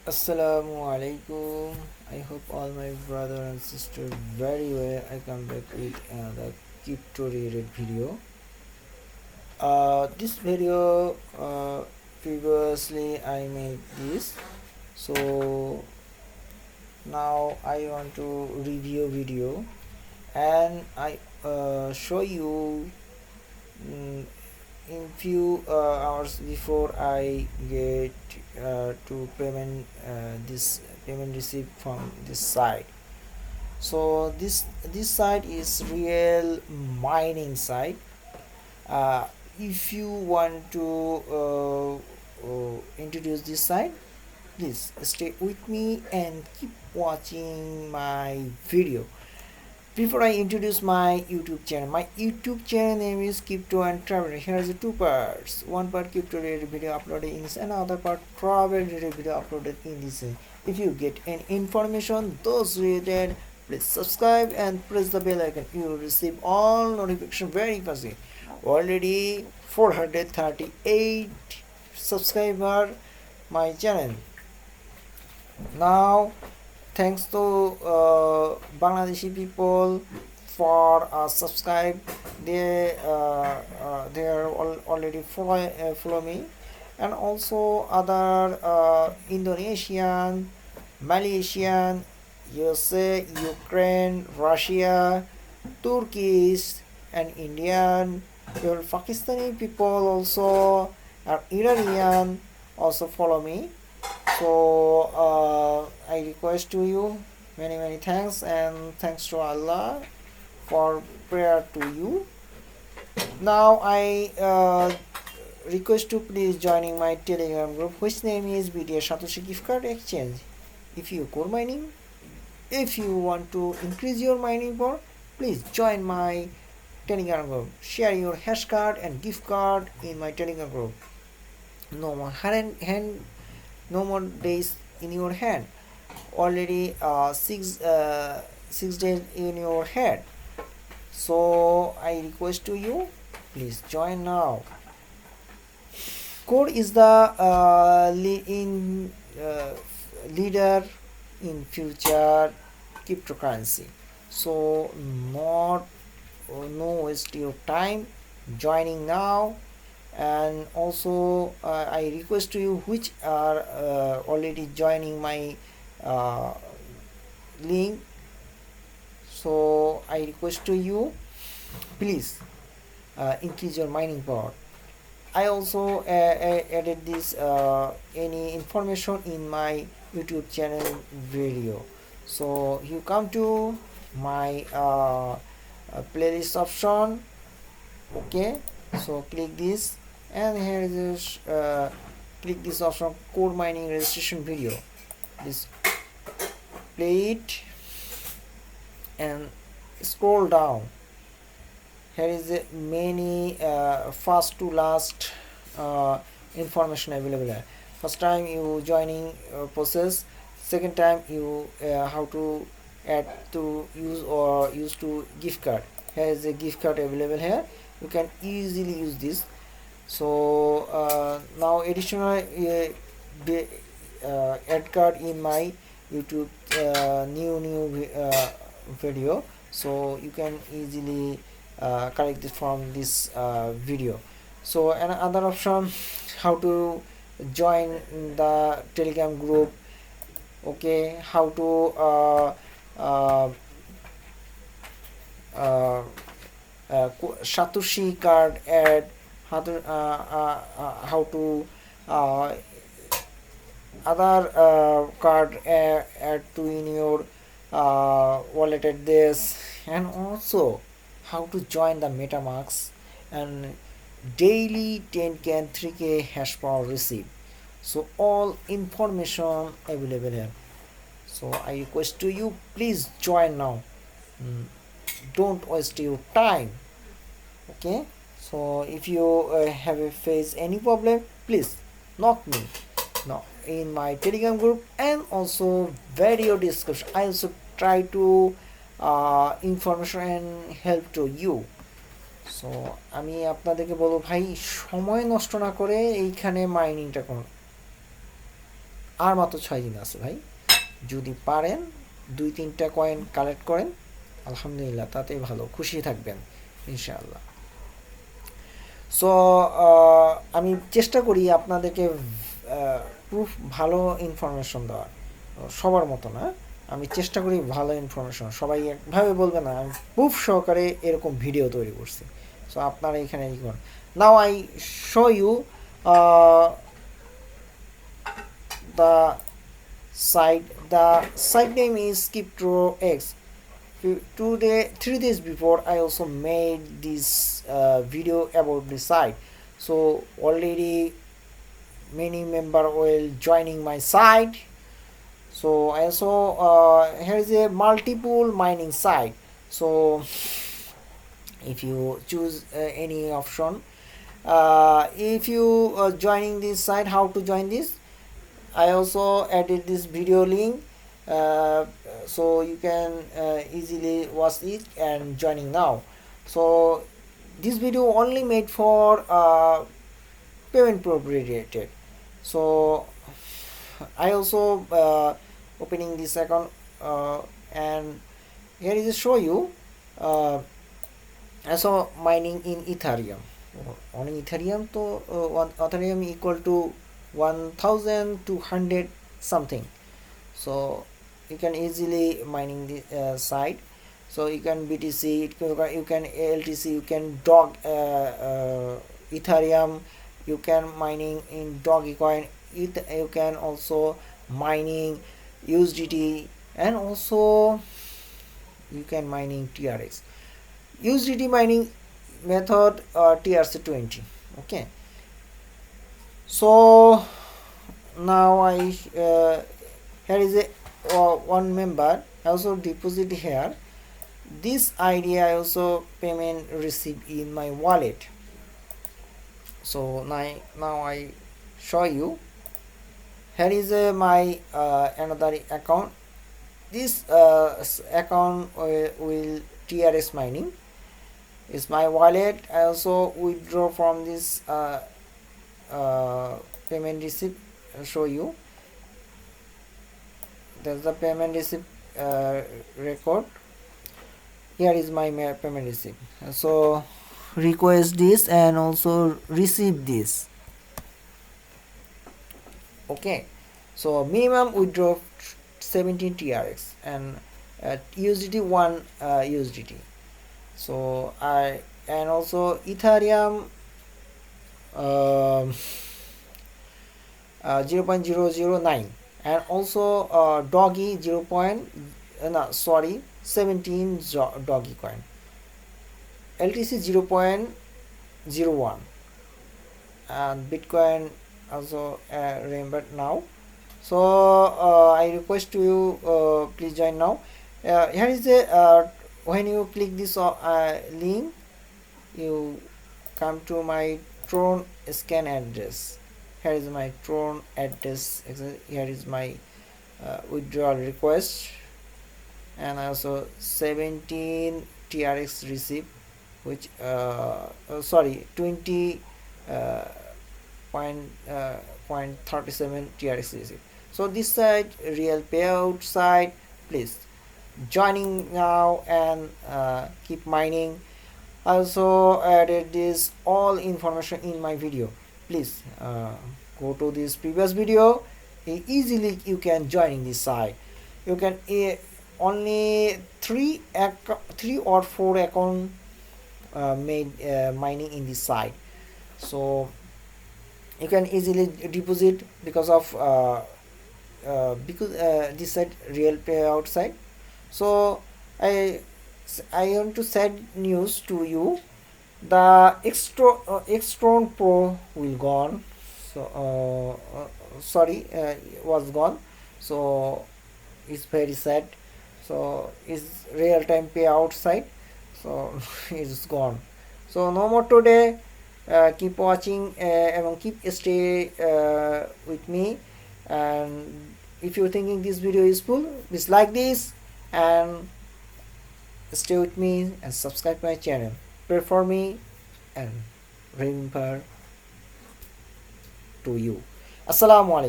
Assalamu alaikum. I hope all my brother and sister very well. I come back with another crypto related video. This video previously I made this, so now I want to review video and I show you in few hours before I get to payment this payment received from this site. So this site is real mining site. uh, if you want to introduce this site, please stay with me and keep watching my video. Before I introduce my YouTube channel name is Crypto and Travel. Here is the two parts. One part crypto related video uploaded in this, and another part travel related video uploaded in this. If you get any information those related, please subscribe and press the bell icon. You will receive all notification very fast. Already 438 subscriber my channel. Now thanks to Bangladeshi people for subscribe. They are already follow me, and also other Indonesian, Malaysian, USA, Ukraine, Russia, Turkish, and Indian. Your Pakistani people also, Iranian also follow me. So I request to you many thanks, and thanks to Allah for prayer to you. Now I request to please joining my Telegram group, which name is Satoshi gift card exchange. If you core mining, if you want to increase your mining power, please join my Telegram group. Share your hash card and gift card in my Telegram group. No more no more days in your hand. Already 6 days in your head. So I request to you, please join now. Core is the leader in future cryptocurrency. So no waste your time joining now. And also I request to you which are already joining my link. So I request to you, please increase your mining power. I also added this any information in my YouTube channel video. So you come to my playlist option. Okay, so click this, and here is click this option, core mining registration video. This play it and scroll down. Here is many fast to last information available. First time you joining process, second time you how to add to use to gift card. Here is a gift card available here. You can easily use this. So now additional add card in my YouTube new video, so you can easily collect this from this video. So another option, how to join the Telegram group. Okay, how to Satoshi card add, how to other card add to in your wallet address, and also how to join the MetaMask and daily 10k and 3k hash power receive. So all information available here. So I request to you, please join now. Don't waste your time. Okay, so if you have faced any problem, please knock me now in my Telegram group, and also video description. I also try to information and help to you. So আমি আপনাদেরকে বলবো, ভাই সময় নষ্ট না করে এইখানে মাইনিংটা করুন। আর মাত্র 6 দিন আছে ভাই, যদি পারেন 2-3টা কয়েন কালেক্ট করেন আলহামদুলিল্লাহ, তাতে ভালো, খুশি থাকবেন ইনশাআল্লাহ। সো আমি চেষ্টা করি আপনাদেরকে প্রুফ ভালো ইনফরমেশন দেওয়ার, সবার মতো না, আমি চেষ্টা করি ভালো ইনফরমেশন, সবাই একভাবে বলবে না, আমি প্রুফ সহকারে এরকম ভিডিও তৈরি করছি। সো আপনারা এখানে কি করেন, now I show you the site name is Crypto-X. 3 days before I also made this video about the site, so already many member will joining my site. So I also here is a multiple mining site, so if you choose any option, if you joining this site, how to join this, I also added this video link, so you can easily watch it and joining now. So this video only made for payment proprietary. So I also opening this account, and here is show you also mining in Ethereum. On Ethereum, to Ethereum equal to 1200 something, so you can easily mining the site. So you can BTC, you can LTC, you can dog Ethereum, you can mining in Dogecoin, you can also mining USDT, and also you can mining TRX. USDT mining method TRC20. Okay, so now I here is a one member also deposit here. This ID I also payment received in my wallet. So now I show you, here is my another account. This account will TRS mining is my wallet. I also withdraw from this payment receipt. I'll show you, that's the payment receipt record. Here is my payment receipt. So request this and also receive this. Okay, so minimum withdraw 17 TRX and USDT 1 USDT. So and also Ethereum 0.009, and also Doggy 17 Doggy coin, LTC 0.01, and Bitcoin also remember now. So I request to you, please join now. Here is a when you click this link, you come to my Tron scan address. Here is my Tron address. Here is my withdrawal request, and also 17 TRX receipt, which 20.37 TRX receipt. So this side real payout side, please joining now and keep mining. Also added this all information in my video. Please go to this previous video, easily you can join this site. You can only 3 or 4 account made mining in this site. So you can easily deposit because of this site real payout site. So I want to send news to you, the Extron Pro will gone. So was gone. So it's very sad. So it's real time payout site, so it's gone. So no more today. Keep watching and keep stay with me, and if you're thinking this video is useful, please like this and stay with me and subscribe my channel. Pray for me and remember to you. Assalamu alaikum.